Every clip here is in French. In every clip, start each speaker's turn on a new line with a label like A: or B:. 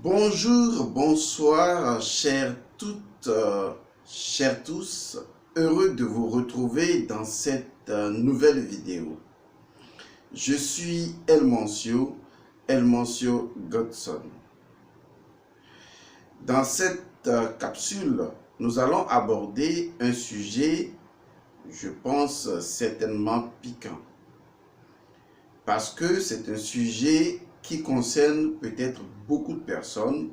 A: Bonjour, bonsoir, chères toutes, chers tous. Heureux de vous retrouver dans cette nouvelle vidéo. Je suis Elmancio Godson. Dans cette capsule, nous allons aborder un sujet, je pense, certainement piquant. Parce que c'est un sujet qui concerne peut-être beaucoup de personnes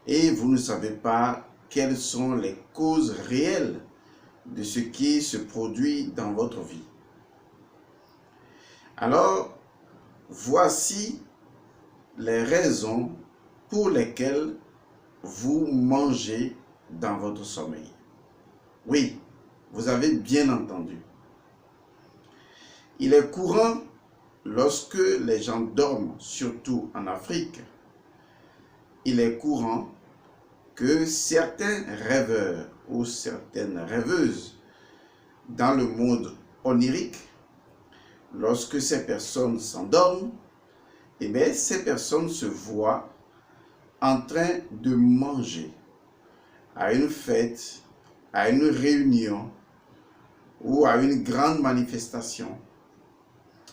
A: et vous ne savez pas quelles sont les causes réelles de ce qui se produit dans votre vie. Alors, voici les raisons pour lesquelles vous mangez dans votre sommeil. Oui, vous avez bien entendu. Il est courant lorsque les gens dorment, surtout en Afrique, il est courant que certains rêveurs ou certaines rêveuses dans le monde onirique, lorsque ces personnes s'endorment, eh bien, ces personnes se voient en train de manger à une fête, à une réunion ou à une grande manifestation.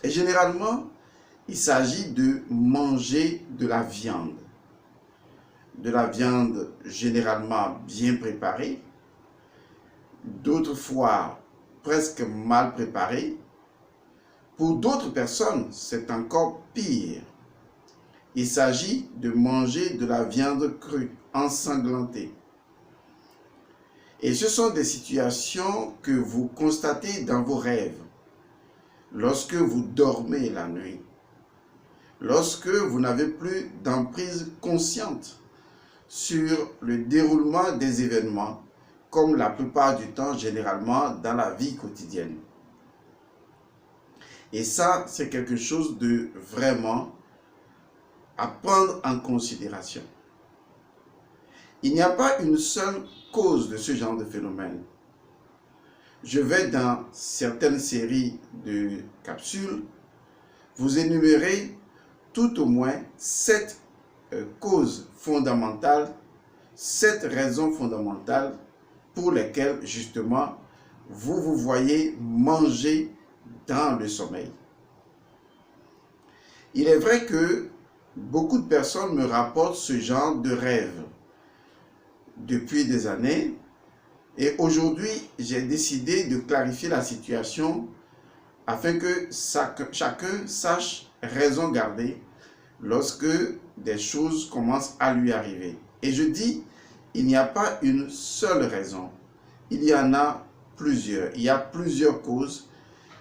A: Et généralement, il s'agit de manger de la viande généralement bien préparée, d'autres fois presque mal préparée. Pour d'autres personnes, c'est encore pire. Il s'agit de manger de la viande crue, ensanglantée. Et ce sont des situations que vous constatez dans vos rêves, lorsque vous dormez la nuit, lorsque vous n'avez plus d'emprise consciente sur le déroulement des événements, comme la plupart du temps, généralement, dans la vie quotidienne. Et ça, c'est quelque chose de vraiment à prendre en considération. Il n'y a pas une seule cause de ce genre de phénomène. Je vais dans certaines séries de capsules vous énumérer tout au moins 7 causes fondamentales, 7 raisons fondamentales pour lesquelles justement vous vous voyez manger dans le sommeil. Il est vrai que beaucoup de personnes me rapportent ce genre de rêve depuis des années et aujourd'hui j'ai décidé de clarifier la situation afin que chacun sache raison garder lorsque des choses commencent à lui arriver. Et je dis, il n'y a pas une seule raison, il y en a plusieurs. Il y a plusieurs causes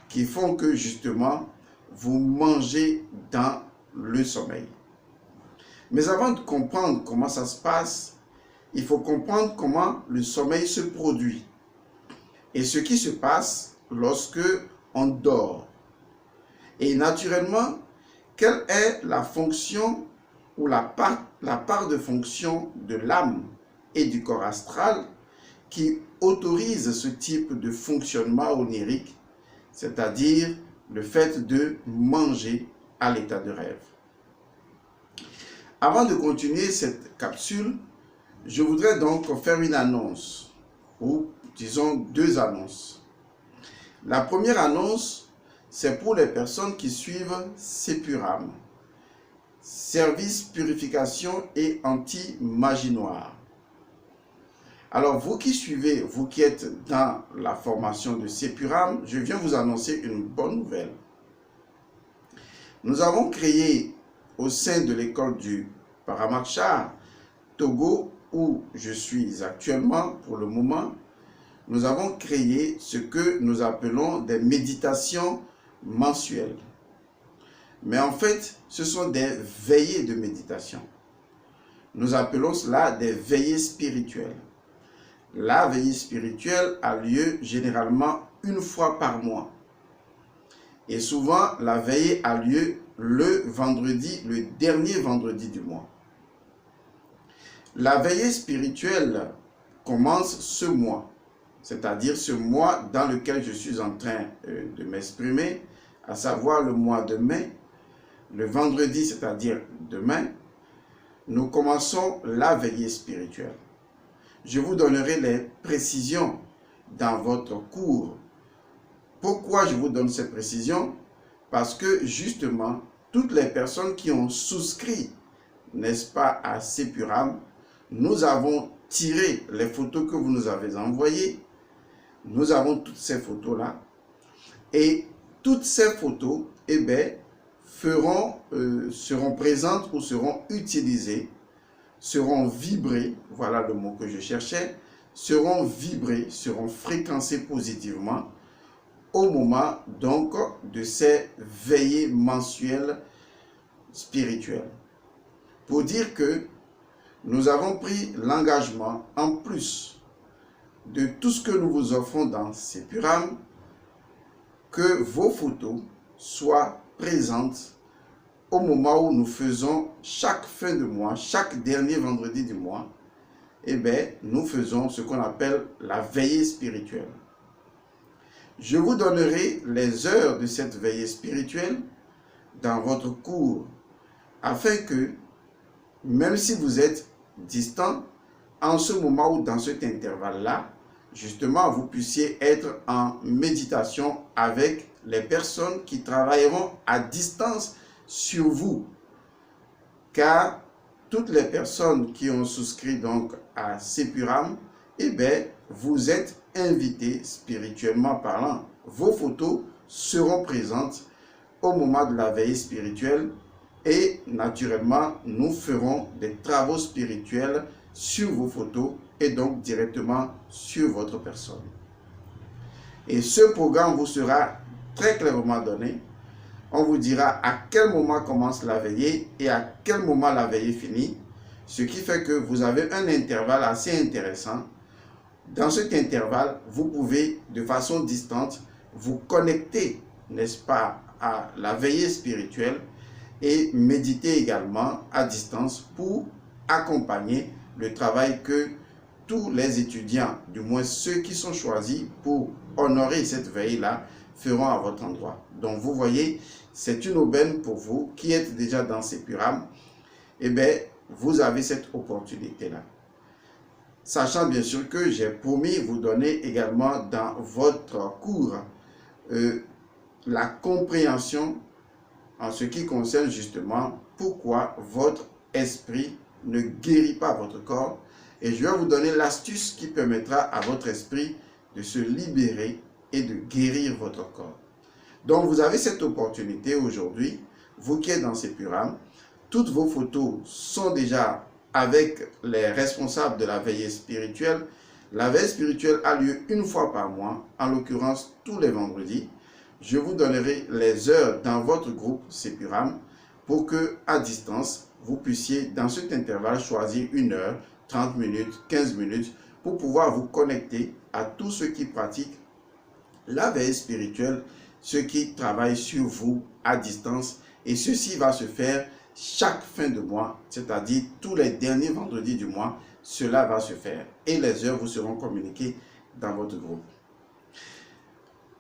A: qui font que justement, vous mangez dans le sommeil. Mais avant de comprendre comment ça se passe, il faut comprendre comment le sommeil se produit et ce qui se passe lorsque on dort. Et naturellement, quelle est la fonction ou la part de fonction de l'âme et du corps astral qui autorise ce type de fonctionnement onirique, c'est-à-dire le fait de manger à l'état de rêve. Avant de continuer cette capsule, je voudrais donc faire une annonce, ou disons 2 annonces. La première annonce, c'est pour les personnes qui suivent Sepuram, Service Purification et Anti-Magie Noire. Alors, vous qui suivez, vous qui êtes dans la formation de Sepuram, je viens vous annoncer une bonne nouvelle. Nous avons créé au sein de l'école du Paramatchar, Togo, où je suis actuellement pour le moment, nous avons créé ce que nous appelons des méditations mensuelles. Mais en fait, ce sont des veillées de méditation. Nous appelons cela des veillées spirituelles. La veillée spirituelle a lieu généralement une fois par mois. Et souvent, la veillée a lieu le dernier vendredi du mois. La veillée spirituelle commence ce mois, c'est-à-dire ce mois dans lequel je suis en train de m'exprimer, à savoir le mois de mai, le vendredi, c'est-à-dire demain, nous commençons la veillée spirituelle. Je vous donnerai les précisions dans votre cours. Pourquoi je vous donne ces précisions? Parce que justement, toutes les personnes qui ont souscrit, n'est-ce pas, à Sepuram, nous avons tiré les photos que vous nous avez envoyées. Nous avons toutes ces photos-là. Et toutes ces photos, eh bien, seront présentes ou seront utilisées, seront vibrées, voilà le mot que je cherchais, seront vibrées, seront fréquencées positivement au moment donc de ces veillées mensuelles spirituelles. Pour dire que nous avons pris l'engagement, en plus de tout ce que nous vous offrons dans Sepuram, que vos photos soient présentes au moment où nous faisons chaque fin de mois, chaque dernier vendredi du mois, eh bien, nous faisons ce qu'on appelle la veillée spirituelle. Je vous donnerai les heures de cette veillée spirituelle dans votre cours, afin que, même si vous êtes distant, en ce moment ou dans cet intervalle-là, justement, vous puissiez être en méditation avec les personnes qui travailleront à distance sur vous. Car toutes les personnes qui ont souscrit donc à Sepuram, eh bien, vous êtes invités spirituellement parlant. Vos photos seront présentes au moment de la veillée spirituelle et naturellement, nous ferons des travaux spirituels sur vos photos et donc directement sur votre personne. Et ce programme vous sera très clairement donné. On vous dira à quel moment commence la veillée et à quel moment la veillée finit, ce qui fait que vous avez un intervalle assez intéressant. Dans cet intervalle, vous pouvez de façon distante vous connecter, n'est-ce pas, à la veillée spirituelle et méditer également à distance pour accompagner le travail que tous les étudiants, du moins ceux qui sont choisis pour honorer cette veille-là, feront à votre endroit. Donc vous voyez, c'est une aubaine pour vous qui êtes déjà dans Sepuram. Eh bien, vous avez cette opportunité-là. Sachant bien sûr que j'ai promis vous donner également dans votre cours la compréhension en ce qui concerne justement pourquoi votre esprit ne guérit pas votre corps. Et je vais vous donner l'astuce qui permettra à votre esprit de se libérer et de guérir votre corps. Donc vous avez cette opportunité aujourd'hui, vous qui êtes dans Sepuram, toutes vos photos sont déjà avec les responsables de la veillée spirituelle. La veille spirituelle a lieu une fois par mois, en l'occurrence tous les vendredis. Je vous donnerai les heures dans votre groupe Sepuram pour que, à distance, vous puissiez dans cet intervalle choisir 1 heure, 30 minutes, 15 minutes pour pouvoir vous connecter à tous ceux qui pratiquent la veille spirituelle, ceux qui travaillent sur vous à distance. Et ceci va se faire chaque fin de mois, c'est-à-dire tous les derniers vendredis du mois, cela va se faire. Et les heures vous seront communiquées dans votre groupe.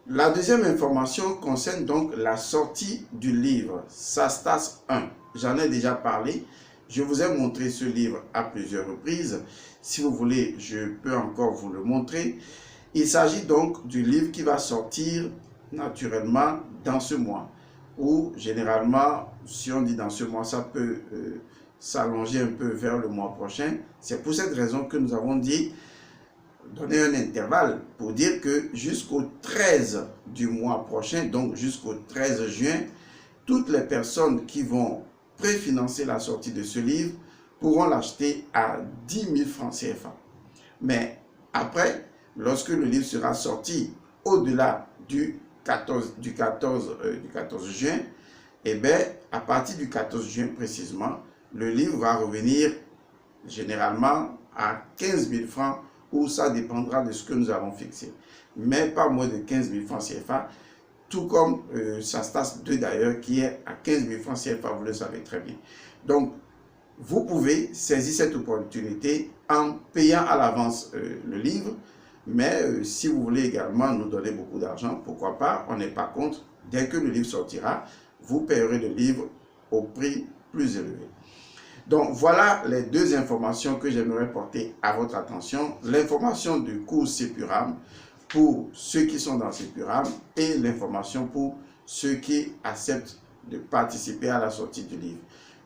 A: La deuxième information concerne donc la sortie du livre Sastas 1. J'en ai déjà parlé. Je vous ai montré ce livre à plusieurs reprises. Si vous voulez, je peux encore vous le montrer. Il s'agit donc du livre qui va sortir naturellement dans ce mois. Ou généralement, si on dit dans ce mois, ça peut s'allonger un peu vers le mois prochain. C'est pour cette raison que nous avons dit donner un intervalle pour dire que jusqu'au 13 du mois prochain, donc jusqu'au 13 juin, toutes les personnes qui vont préfinancer la sortie de ce livre pourront l'acheter à 10 000 francs CFA. Mais après, lorsque le livre sera sorti au-delà du 14 juin, eh bien, à partir du 14 juin précisément, le livre va revenir généralement à 15 000 francs, ou ça dépendra de ce que nous avons fixé. Mais pas moins de 15 000 francs CFA, tout comme Sastas 2 d'ailleurs, qui est à 15 000 francs CFA, vous le savez très bien. Donc, vous pouvez saisir cette opportunité en payant à l'avance le livre, mais si vous voulez également nous donner beaucoup d'argent, pourquoi pas, on n'est pas contre. Dès que le livre sortira, vous payerez le livre au prix plus élevé. Donc, voilà les deux informations que j'aimerais porter à votre attention. L'information du cours Sepuram pour ceux qui sont dans Sepuram et l'information pour ceux qui acceptent de participer à la sortie du livre.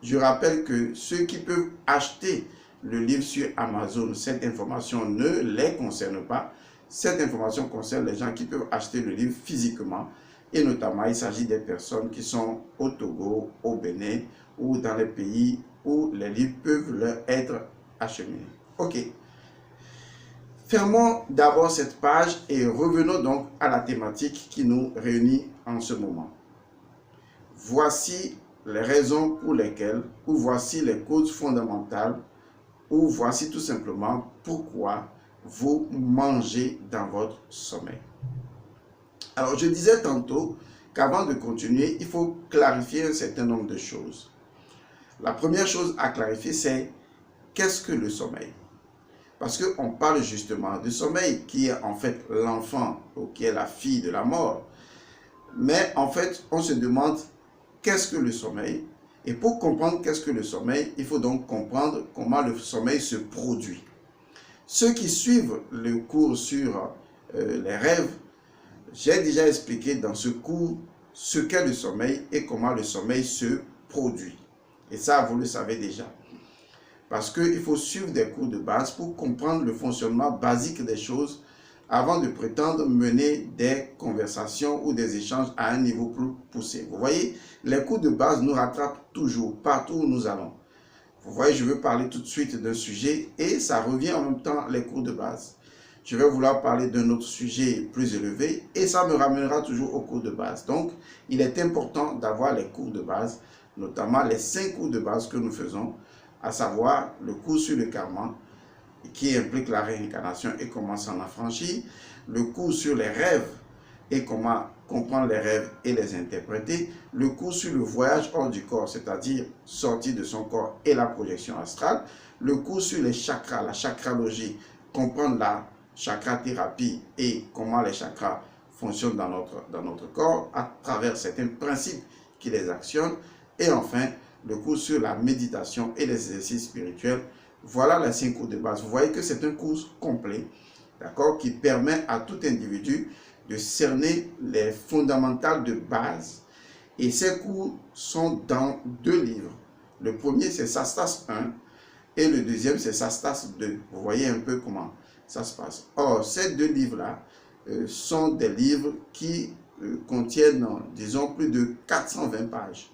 A: Je rappelle que ceux qui peuvent acheter le livre sur Amazon, cette information ne les concerne pas. Cette information concerne les gens qui peuvent acheter le livre physiquement et notamment il s'agit des personnes qui sont au Togo, au Bénin ou dans les pays où les livres peuvent leur être acheminés. Ok. Fermons d'abord cette page et revenons donc à la thématique qui nous réunit en ce moment. Voici les raisons pour lesquelles, ou voici les causes fondamentales, ou voici tout simplement pourquoi vous mangez dans votre sommeil. Alors, je disais tantôt qu'avant de continuer, il faut clarifier un certain nombre de choses. La première chose à clarifier, c'est qu'est-ce que le sommeil? Parce qu'on parle justement du sommeil qui est en fait l'enfant ou qui est la fille de la mort. Mais en fait, on se demande qu'est-ce que le sommeil? Et pour comprendre qu'est-ce que le sommeil, il faut donc comprendre comment le sommeil se produit. Ceux qui suivent le cours sur les rêves, j'ai déjà expliqué dans ce cours ce qu'est le sommeil et comment le sommeil se produit. Et ça, vous le savez déjà. Parce qu'il faut suivre des cours de base pour comprendre le fonctionnement basique des choses avant de prétendre mener des conversations ou des échanges à un niveau plus poussé. Vous voyez, les cours de base nous rattrapent toujours, partout où nous allons. Vous voyez, je veux parler tout de suite d'un sujet et ça revient en même temps les cours de base. Je vais vouloir parler d'un autre sujet plus élevé et ça me ramènera toujours aux cours de base. Donc, il est important d'avoir les cours de base, notamment les 5 cours de base que nous faisons, à savoir le cours sur le karma, qui implique la réincarnation et comment s'en affranchir, le cours sur les rêves et comment comprendre les rêves et les interpréter, le cours sur le voyage hors du corps, c'est-à-dire sortir de son corps et la projection astrale, le cours sur les chakras, la chakralogie, comprendre la chakra-thérapie et comment les chakras fonctionnent dans notre corps à travers certains principes qui les actionnent, et enfin, le cours sur la méditation et les exercices spirituels. Voilà les 5 cours de base. Vous voyez que c'est un cours complet, d'accord, qui permet à tout individu de cerner les fondamentales de base. Et ces cours sont dans 2 livres. Le premier, c'est Sastas 1 et le deuxième, c'est Sastas 2. Vous voyez un peu comment ça se passe. Or, ces 2 livres-là sont des livres qui contiennent, disons, plus de 420 pages.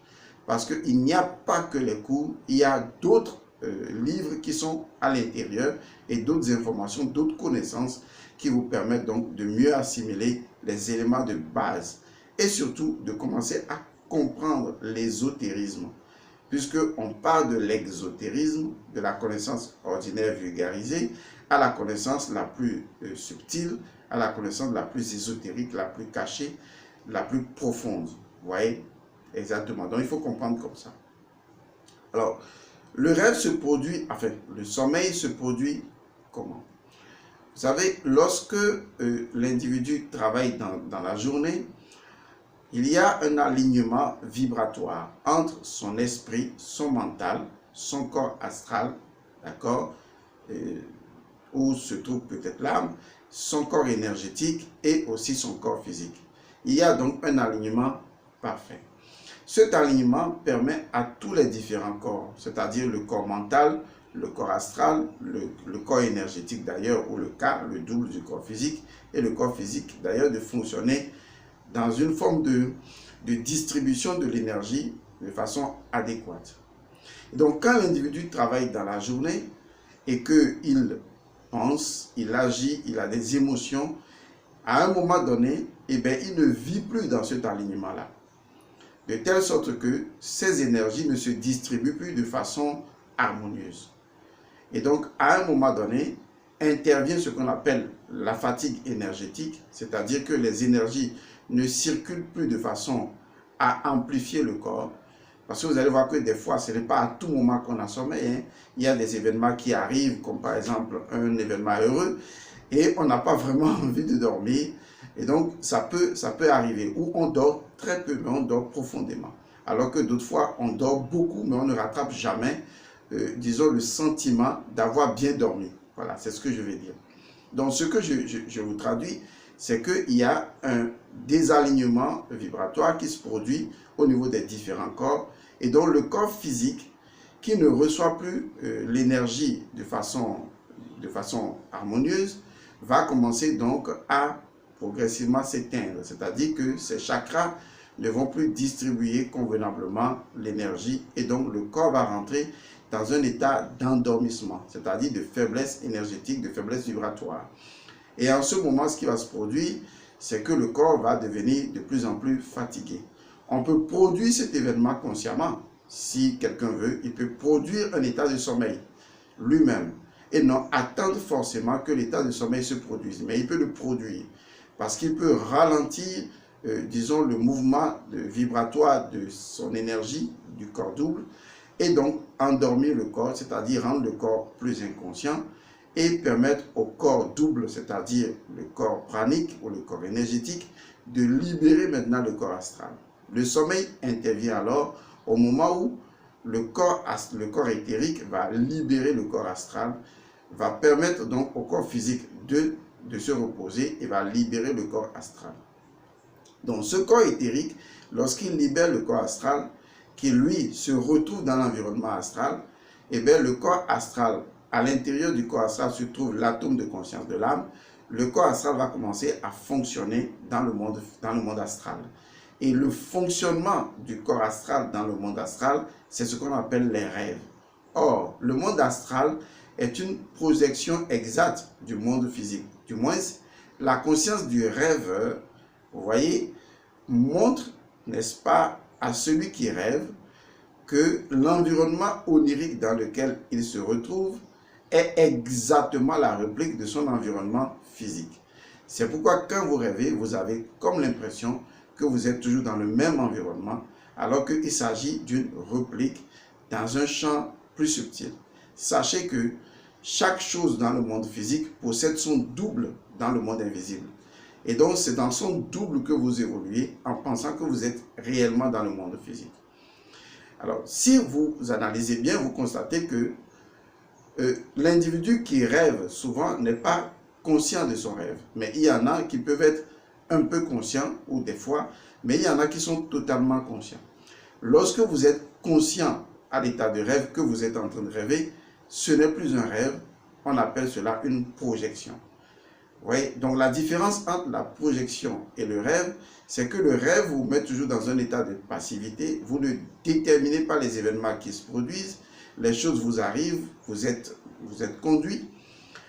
A: Parce qu'il n'y a pas que les cours, il y a d'autres livres qui sont à l'intérieur et d'autres informations, d'autres connaissances qui vous permettent donc de mieux assimiler les éléments de base et surtout de commencer à comprendre l'ésotérisme, puisqu'on parle de l'exotérisme, de la connaissance ordinaire vulgarisée, à la connaissance la plus subtile, à la connaissance la plus ésotérique, la plus cachée, la plus profonde. Vous voyez? Exactement. Donc, il faut comprendre comme ça. Alors, le rêve se produit, enfin, le sommeil se produit comment? Vous savez, lorsque l'individu travaille dans la journée, il y a un alignement vibratoire entre son esprit, son mental, son corps astral, d'accord, où se trouve peut-être l'âme, son corps énergétique et aussi son corps physique. Il y a donc un alignement parfait. Cet alignement permet à tous les différents corps, c'est-à-dire le corps mental, le corps astral, le corps énergétique d'ailleurs, ou le K, le double du corps physique, et le corps physique d'ailleurs, de fonctionner dans une forme de distribution de l'énergie de façon adéquate. Et donc quand l'individu travaille dans la journée et qu'il pense, il agit, il a des émotions, à un moment donné, eh bien, il ne vit plus dans cet alignement-là. De telle sorte que ces énergies ne se distribuent plus de façon harmonieuse. Et donc, à un moment donné, intervient ce qu'on appelle la fatigue énergétique, c'est-à-dire que les énergies ne circulent plus de façon à amplifier le corps. Parce que vous allez voir que des fois, ce n'est pas à tout moment qu'on a sommeil. Hein. Il y a des événements qui arrivent, comme par exemple un événement heureux, et on n'a pas vraiment envie de dormir. Et donc, ça peut arriver où on dort très peu, mais on dort profondément. Alors que d'autres fois, on dort beaucoup, mais on ne rattrape jamais disons, le sentiment d'avoir bien dormi. Voilà, c'est ce que je vais dire. Donc, ce que je vous traduis, c'est qu'il y a un désalignement vibratoire qui se produit au niveau des différents corps, et donc le corps physique qui ne reçoit plus l'énergie de façon harmonieuse va commencer donc à progressivement s'éteindre, c'est-à-dire que ces chakras ne vont plus distribuer convenablement l'énergie, et donc le corps va rentrer dans un état d'endormissement, c'est-à-dire de faiblesse énergétique, de faiblesse vibratoire. Et en ce moment, ce qui va se produire, c'est que le corps va devenir de plus en plus fatigué. On peut produire cet événement consciemment. Si quelqu'un veut, il peut produire un état de sommeil lui-même et non attendre forcément que l'état de sommeil se produise. Mais il peut le produire parce qu'il peut ralentir, disons, le mouvement vibratoire de son énergie, du corps double, et donc endormir le corps, c'est-à-dire rendre le corps plus inconscient et permettre au corps double, c'est-à-dire le corps pranique ou le corps énergétique, de libérer maintenant le corps astral. Le sommeil intervient alors au moment où le corps éthérique va libérer le corps astral, va permettre donc au corps physique de se reposer et va libérer le corps astral. Donc ce corps éthérique, lorsqu'il libère le corps astral, qui lui se retrouve dans l'environnement astral, et bien le corps astral, à l'intérieur du corps astral se trouve l'atome de conscience de l'âme. Le corps astral va commencer à fonctionner dans le monde astral. Et le fonctionnement du corps astral dans le monde astral, c'est ce qu'on appelle les rêves. Or, le monde astral est une projection exacte du monde physique. Du moins, la conscience du rêveur, vous voyez, montre, n'est-ce pas, à celui qui rêve que l'environnement onirique dans lequel il se retrouve est exactement la réplique de son environnement physique. C'est pourquoi quand vous rêvez, vous avez comme l'impression que vous êtes toujours dans le même environnement, alors qu'il s'agit d'une réplique dans un champ plus subtil. Sachez que chaque chose dans le monde physique possède son double dans le monde invisible. Et donc, c'est dans son double que vous évoluez en pensant que vous êtes réellement dans le monde physique. Alors, si vous analysez bien, vous constatez que l'individu qui rêve souvent n'est pas conscient de son rêve. Mais il y en a qui peuvent être un peu conscients, ou des fois, mais il y en a qui sont totalement conscients. Lorsque vous êtes conscient à l'état de rêve que vous êtes en train de rêver, ce n'est plus un rêve, on appelle cela une projection. Vous voyez? Donc la différence entre la projection et le rêve, c'est que le rêve vous met toujours dans un état de passivité, vous ne déterminez pas les événements qui se produisent, les choses vous arrivent, vous êtes conduit,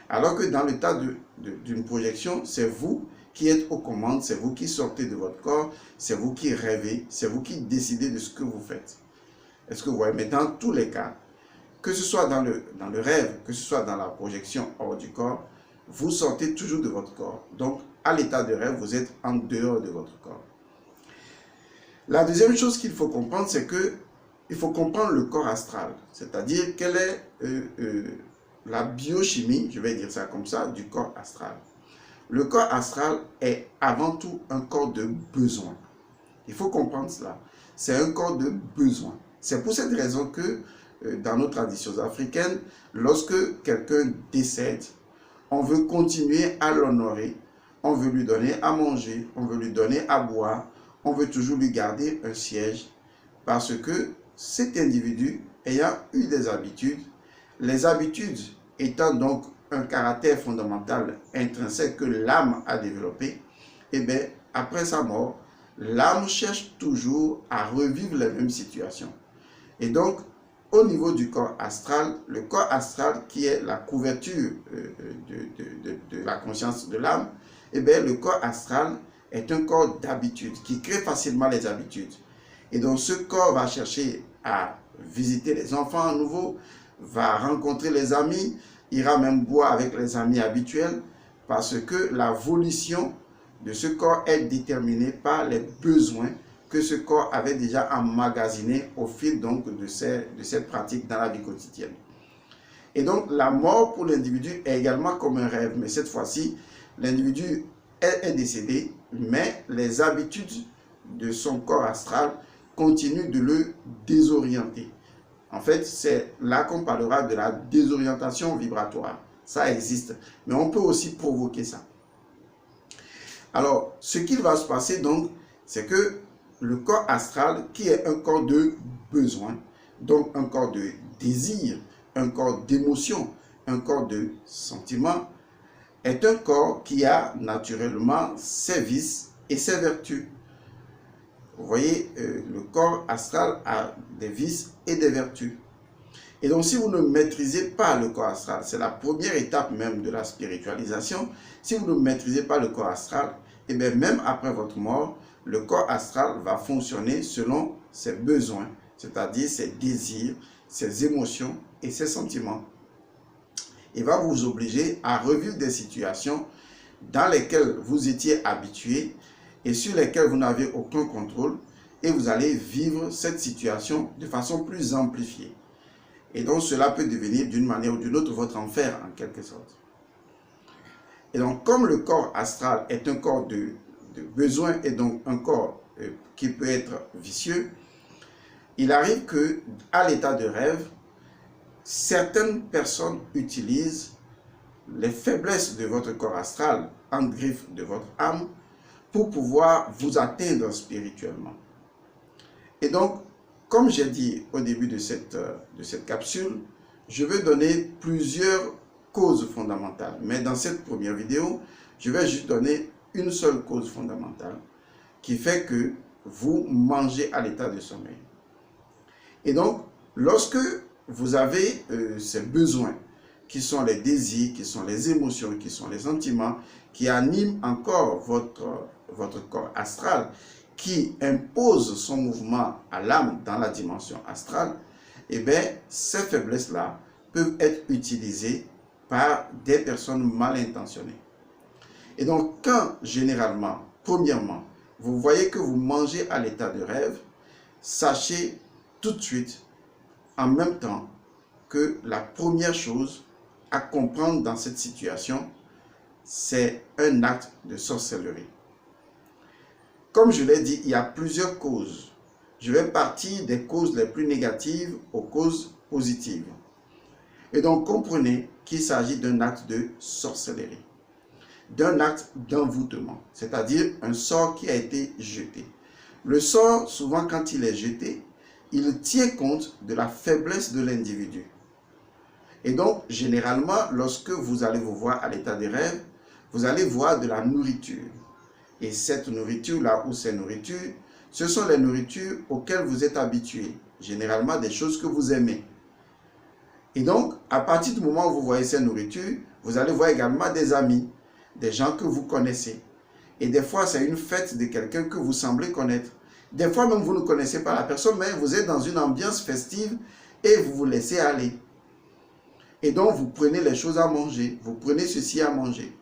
A: alors que dans l'état d'une projection, c'est vous qui êtes aux commandes, c'est vous qui sortez de votre corps, c'est vous qui rêvez, c'est vous qui décidez de ce que vous faites. Est-ce que vous voyez? Mais dans tous les cas, que ce soit dans le rêve, que ce soit dans la projection hors du corps, vous sortez toujours de votre corps. Donc, à l'état de rêve, vous êtes en dehors de votre corps. La deuxième chose qu'il faut comprendre, c'est que il faut comprendre le corps astral, c'est-à-dire quelle est la biochimie, je vais dire ça comme ça, du corps astral. Le corps astral est avant tout un corps de besoin. Il faut comprendre cela. C'est un corps de besoin. C'est pour cette raison que dans nos traditions africaines, lorsque quelqu'un décède, on veut continuer à l'honorer, on veut lui donner à manger, on veut lui donner à boire, on veut toujours lui garder un siège, parce que cet individu ayant eu des habitudes, les habitudes étant donc un caractère fondamental intrinsèque que l'âme a développé, et bien après sa mort, l'âme cherche toujours à revivre les mêmes situations. Et donc, au niveau du corps astral, le corps astral qui est la couverture de la conscience de l'âme, eh bien, le corps astral est un corps d'habitude qui crée facilement les habitudes. Et donc, ce corps va chercher à visiter les enfants à nouveau, va rencontrer les amis, ira même boire avec les amis habituels, parce que la volition de ce corps est déterminée par les besoins que ce corps avait déjà emmagasiné au fil donc de cette pratique dans la vie quotidienne. Et donc la mort pour l'individu est également comme un rêve, mais cette fois-ci, l'individu est décédé, mais les habitudes de son corps astral continuent de le désorienter. En fait, c'est là qu'on parlera de la désorientation vibratoire. Ça existe, mais on peut aussi provoquer ça. Alors, ce qu'il va se passer donc, c'est que le corps astral, qui est un corps de besoin, donc un corps de désir, un corps d'émotion, un corps de sentiment, est un corps qui a naturellement ses vices et ses vertus. Vous voyez, le corps astral a des vices et des vertus. Et donc, si vous ne maîtrisez pas le corps astral, c'est la première étape même de la spiritualisation, si vous ne maîtrisez pas le corps astral, et bien même après votre mort, le corps astral va fonctionner selon ses besoins, c'est-à-dire ses désirs, ses émotions et ses sentiments. Il va vous obliger à revivre des situations dans lesquelles vous étiez habitué et sur lesquelles vous n'avez aucun contrôle, et vous allez vivre cette situation de façon plus amplifiée. Et donc cela peut devenir d'une manière ou d'une autre votre enfer en quelque sorte. Et donc comme le corps astral est un corps de besoin et donc un corps qui peut être vicieux, il arrive que à l'état de rêve, certaines personnes utilisent les faiblesses de votre corps astral en griffe de votre âme pour pouvoir vous atteindre spirituellement. Et donc, comme j'ai dit au début de cette capsule, je vais donner plusieurs causes fondamentales. Mais dans cette première vidéo, je vais juste donner une seule cause fondamentale qui fait que vous mangez à l'état de sommeil. Et donc, lorsque vous avez ces besoins, qui sont les désirs, qui sont les émotions, qui sont les sentiments, qui animent encore votre corps astral, qui impose son mouvement à l'âme dans la dimension astrale, eh bien, ces faiblesses-là peuvent être utilisées par des personnes mal intentionnées. Et donc, quand généralement, premièrement, vous voyez que vous mangez à l'état de rêve, sachez tout de suite, en même temps, que la première chose à comprendre dans cette situation, c'est un acte de sorcellerie. Comme je l'ai dit, il y a plusieurs causes. Je vais partir des causes les plus négatives aux causes positives. Et donc, comprenez qu'il s'agit d'un acte de sorcellerie, d'un acte d'envoûtement, c'est-à-dire un sort qui a été jeté. Le sort, souvent quand il est jeté, il tient compte de la faiblesse de l'individu. Et donc, généralement, lorsque vous allez vous voir à l'état des rêves, vous allez voir de la nourriture. Et cette nourriture-là, ou ces nourritures, ce sont les nourritures auxquelles vous êtes habitué. Généralement, des choses que vous aimez. Et donc, à partir du moment où vous voyez ces nourritures, vous allez voir également des amis, des gens que vous connaissez. Et des fois, c'est une fête de quelqu'un que vous semblez connaître. Des fois, même vous ne connaissez pas la personne, mais vous êtes dans une ambiance festive et vous vous laissez aller. Et donc, vous prenez les choses à manger, vous prenez ceci à manger.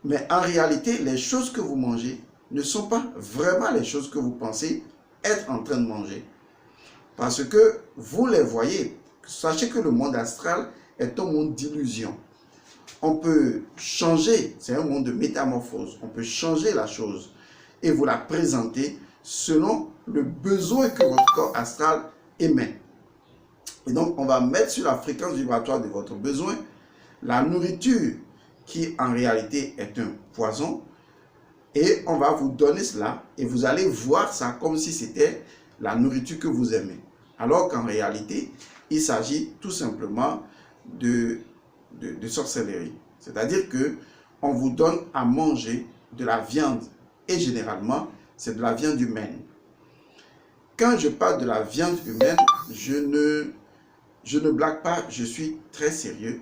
A: Mais en réalité, les choses que vous mangez ne sont pas vraiment les choses que vous pensez être en train de manger. Parce que vous les voyez. Sachez que le monde astral est un monde d'illusion. On peut changer, c'est un monde de métamorphose. On peut changer la chose et vous la présenter selon le besoin que votre corps astral émet. Et donc, on va mettre sur la fréquence vibratoire de votre besoin la nourriture qui en réalité est un poison, et on va vous donner cela et vous allez voir ça comme si c'était la nourriture que vous aimez. Alors qu'en réalité, il s'agit tout simplement de sorcellerie. C'est-à-dire que on vous donne à manger de la viande et généralement, c'est de la viande humaine. Quand je parle de la viande humaine, je ne blague pas, je suis très sérieux.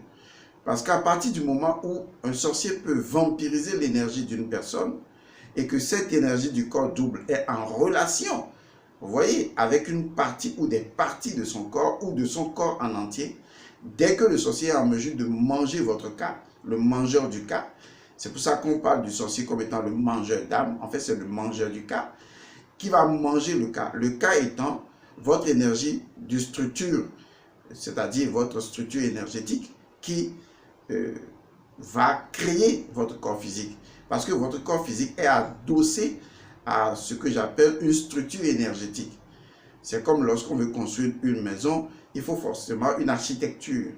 A: Parce qu'à partir du moment où un sorcier peut vampiriser l'énergie d'une personne et que cette énergie du corps double est en relation, vous voyez, avec une partie ou des parties de son corps ou de son corps en entier, dès que le sorcier est en mesure de manger votre cas, le mangeur du cas, c'est pour ça qu'on parle du sorcier comme étant le mangeur d'âme, en fait c'est le mangeur du cas, qui va manger le cas étant votre énergie de structure, c'est-à-dire votre structure énergétique qui va créer votre corps physique. Parce que votre corps physique est adossé à ce que j'appelle une structure énergétique. C'est comme lorsqu'on veut construire une maison, il faut forcément une architecture.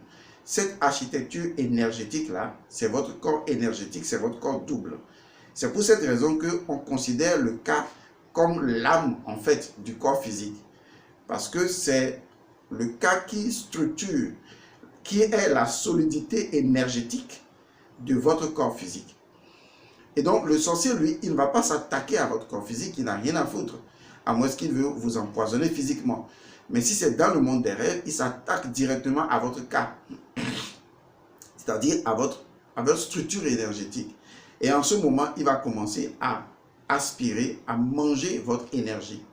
A: Cette architecture énergétique-là, c'est votre corps énergétique, c'est votre corps double. C'est pour cette raison qu'on considère le cas comme l'âme, en fait, du corps physique. Parce que c'est le cas qui structure, qui est la solidité énergétique de votre corps physique. Et donc, le sorcier, lui, il ne va pas s'attaquer à votre corps physique, il n'a rien à foutre, à moins qu'il veut vous empoisonner physiquement. Mais si c'est dans le monde des rêves, il s'attaque directement à votre cas, c'est-à-dire à votre structure énergétique. Et en ce moment, il va commencer à aspirer, à manger votre énergie.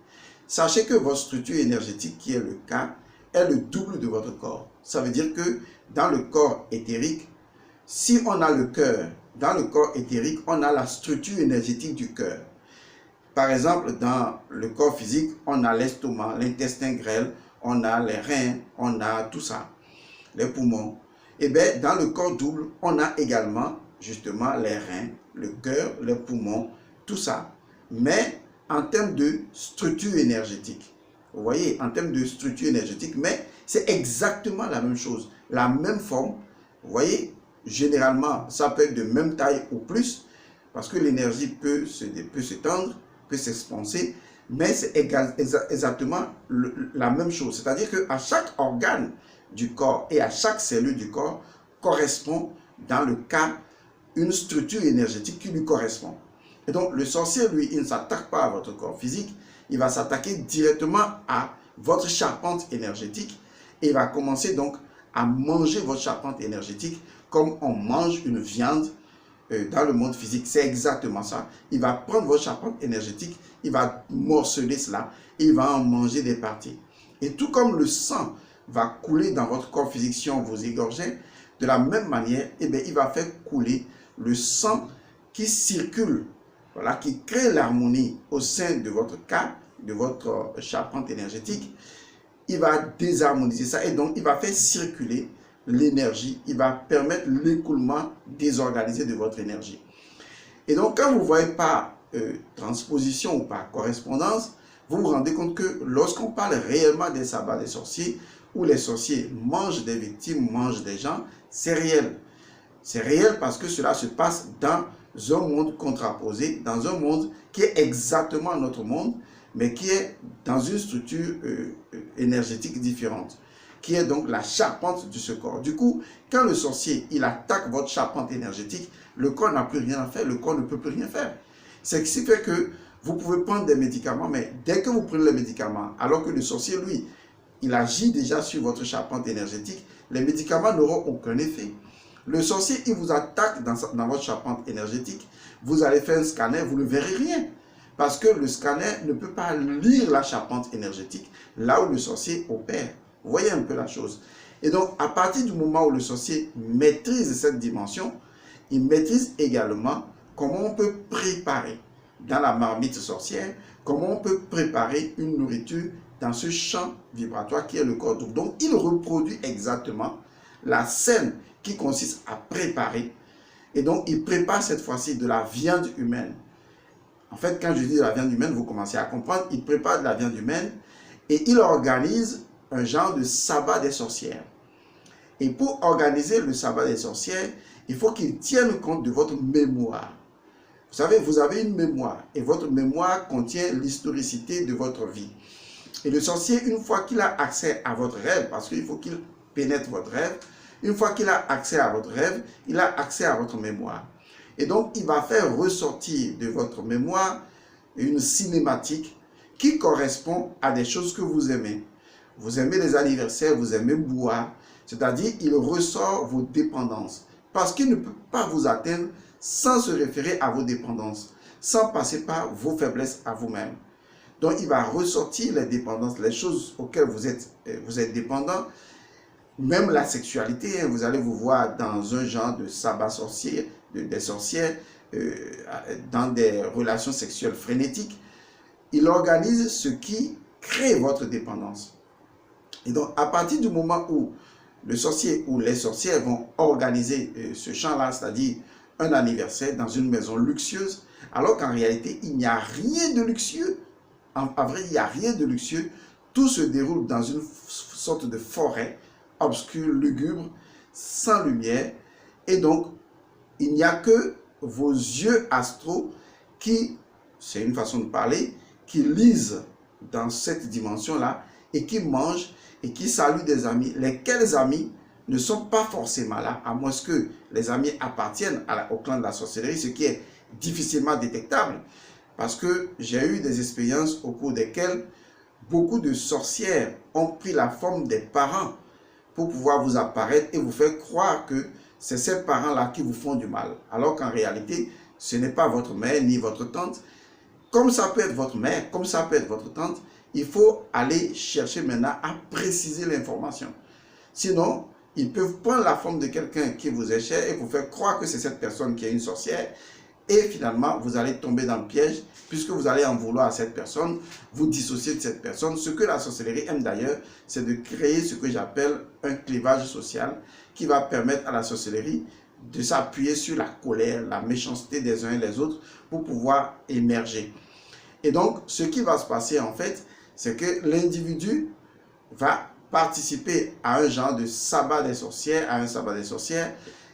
A: Sachez que votre structure énergétique, qui est le cas, est le double de votre corps. Ça veut dire que dans le corps éthérique, si on a le cœur, dans le corps éthérique, on a la structure énergétique du cœur. Par exemple, dans le corps physique, on a l'estomac, l'intestin grêle, on a les reins, on a tout ça, les poumons. Et bien, dans le corps double, on a également justement les reins, le cœur, les poumons, tout ça. Mais en termes de structure énergétique, vous voyez, en termes de structure énergétique, mais c'est exactement la même chose, la même forme. Vous voyez, généralement, ça peut être de même taille ou plus, parce que l'énergie peut s'étendre, peut s'expanser, mais c'est exactement la même chose. C'est-à-dire qu'à chaque organe du corps et à chaque cellule du corps correspond, dans le cas, une structure énergétique qui lui correspond. Et donc, le sorcier, lui, il ne s'attaque pas à votre corps physique, il va s'attaquer directement à votre charpente énergétique et il va commencer donc à manger votre charpente énergétique comme on mange une viande dans le monde physique. C'est exactement ça. Il va prendre votre charpente énergétique, il va morceler cela, il va en manger des parties. Et tout comme le sang va couler dans votre corps physique si on vous égorgeait, de la même manière, eh bien, il va faire couler le sang qui circule, voilà, qui crée l'harmonie au sein de votre cas, de votre charpente énergétique. Il va désharmoniser ça et donc il va faire circuler l'énergie, il va permettre l'écoulement désorganisé de votre énergie. Et donc quand vous ne voyez pas transposition ou par correspondance, vous vous rendez compte que lorsqu'on parle réellement des sabbats des sorciers, où les sorciers mangent des victimes, mangent des gens, c'est réel. C'est réel parce que cela se passe dans un monde contraposé, dans un monde qui est exactement notre monde, mais qui est dans une structure énergétique différente, qui est donc la charpente de ce corps. Du coup, quand le sorcier, il attaque votre charpente énergétique, le corps n'a plus rien à faire, le corps ne peut plus rien faire. C'est ce qui fait que vous pouvez prendre des médicaments, mais dès que vous prenez les médicaments, alors que le sorcier, lui, il agit déjà sur votre charpente énergétique, les médicaments n'auront aucun effet. Le sorcier, il vous attaque dans votre charpente énergétique, vous allez faire un scanner, vous ne verrez rien. Parce que le scanner ne peut pas lire la charpente énergétique là où le sorcier opère. Vous voyez un peu la chose. Et donc, à partir du moment où le sorcier maîtrise cette dimension, il maîtrise également comment on peut préparer dans la marmite sorcière, comment on peut préparer une nourriture dans ce champ vibratoire qui est le corps double. Donc, il reproduit exactement la scène qui consiste à préparer. Et donc, il prépare cette fois-ci de la viande humaine. En fait, quand je dis de la viande humaine, vous commencez à comprendre, il prépare de la viande humaine et il organise un genre de sabbat des sorcières. Et pour organiser le sabbat des sorcières, il faut qu'il tienne compte de votre mémoire. Vous savez, vous avez une mémoire et votre mémoire contient l'historicité de votre vie. Et le sorcier, une fois qu'il a accès à votre rêve, parce qu'il faut qu'il pénètre votre rêve, une fois qu'il a accès à votre rêve, il a accès à votre mémoire. Et donc, il va faire ressortir de votre mémoire une cinématique qui correspond à des choses que vous aimez. Vous aimez les anniversaires, vous aimez boire, c'est-à-dire il ressort vos dépendances. Parce qu'il ne peut pas vous atteindre sans se référer à vos dépendances, sans passer par vos faiblesses à vous-même. Donc, il va ressortir les dépendances, les choses auxquelles vous êtes dépendant, même la sexualité. Vous allez vous voir dans un genre de sabbat sorcier, des sorcières, dans des relations sexuelles frénétiques. Il organise ce qui crée votre dépendance. Et donc, à partir du moment où le sorcier ou les sorcières vont organiser ce champ-là, c'est-à-dire un anniversaire dans une maison luxueuse, alors qu'en réalité, il n'y a rien de luxueux. En vrai, il n'y a rien de luxueux. Tout se déroule dans une sorte de forêt obscure, lugubre, sans lumière. Et donc, il n'y a que vos yeux astraux qui, c'est une façon de parler, qui lisent dans cette dimension-là et qui mangent et qui saluent des amis. Lesquels amis ne sont pas forcément là, à moins que les amis appartiennent au clan de la sorcellerie, ce qui est difficilement détectable. Parce que j'ai eu des expériences au cours desquelles beaucoup de sorcières ont pris la forme des parents pour pouvoir vous apparaître et vous faire croire que c'est ces parents-là qui vous font du mal. Alors qu'en réalité, ce n'est pas votre mère ni votre tante. Comme ça peut être votre mère, comme ça peut être votre tante, il faut aller chercher maintenant à préciser l'information. Sinon, ils peuvent prendre la forme de quelqu'un qui vous est cher et vous faire croire que c'est cette personne qui est une sorcière. Et finalement, vous allez tomber dans le piège puisque vous allez en vouloir à cette personne, vous dissocier de cette personne. Ce que la sorcellerie aime d'ailleurs, c'est de créer ce que j'appelle un clivage social qui va permettre à la sorcellerie de s'appuyer sur la colère, la méchanceté des uns et des autres pour pouvoir émerger. Et donc, ce qui va se passer en fait, c'est que l'individu va participer à un genre de sabbat des sorcières, à un sabbat des sorcières,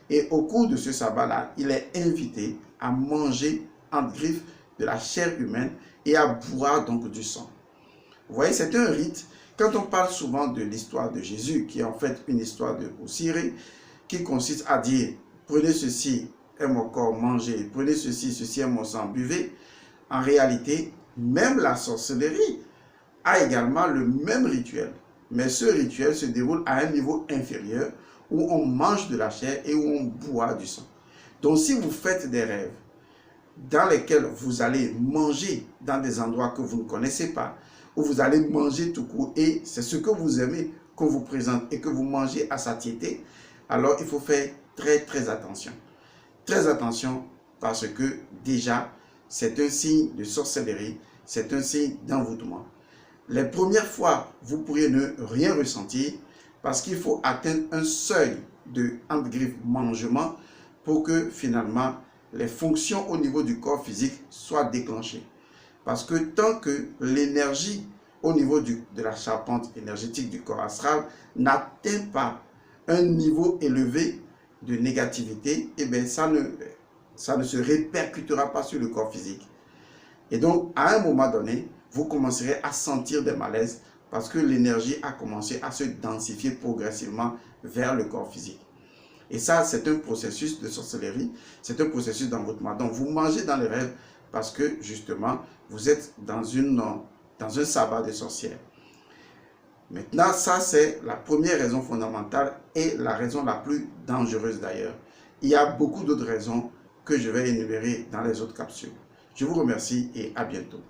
A: et au cours de ce sabbat-là, il est invité à manger entre griffes de la chair humaine et à boire donc du sang. Vous voyez, c'est un rite. Quand on parle souvent de l'histoire de Jésus, qui est en fait une histoire de Osiré, qui consiste à dire, prenez ceci, est mon corps, mangez, prenez ceci, ceci est mon sang, buvez. En réalité, même la sorcellerie a également le même rituel. Mais ce rituel se déroule à un niveau inférieur où on mange de la chair et où on boit du sang. Donc si vous faites des rêves dans lesquels vous allez manger dans des endroits que vous ne connaissez pas, où vous allez manger tout court et c'est ce que vous aimez qu'on vous présente et que vous mangez à satiété, alors il faut faire très attention. Très attention parce que déjà, c'est un signe de sorcellerie, c'est un signe d'envoûtement. Les premières fois, vous pourriez ne rien ressentir parce qu'il faut atteindre un seuil de entre griffes mangement pour que finalement les fonctions au niveau du corps physique soient déclenchées. Parce que tant que l'énergie au niveau de la charpente énergétique du corps astral n'atteint pas un niveau élevé de négativité, eh bien ça ne se répercutera pas sur le corps physique. Et donc, à un moment donné, vous commencerez à sentir des malaises parce que l'énergie a commencé à se densifier progressivement vers le corps physique. Et ça, c'est un processus de sorcellerie, c'est un processus d'envoûtement. Donc, vous mangez dans les rêves parce que, justement, vous êtes dans un sabbat de sorcières. Maintenant, ça, c'est la première raison fondamentale et la raison la plus dangereuse d'ailleurs. Il y a beaucoup d'autres raisons que je vais énumérer dans les autres capsules. Je vous remercie et à bientôt.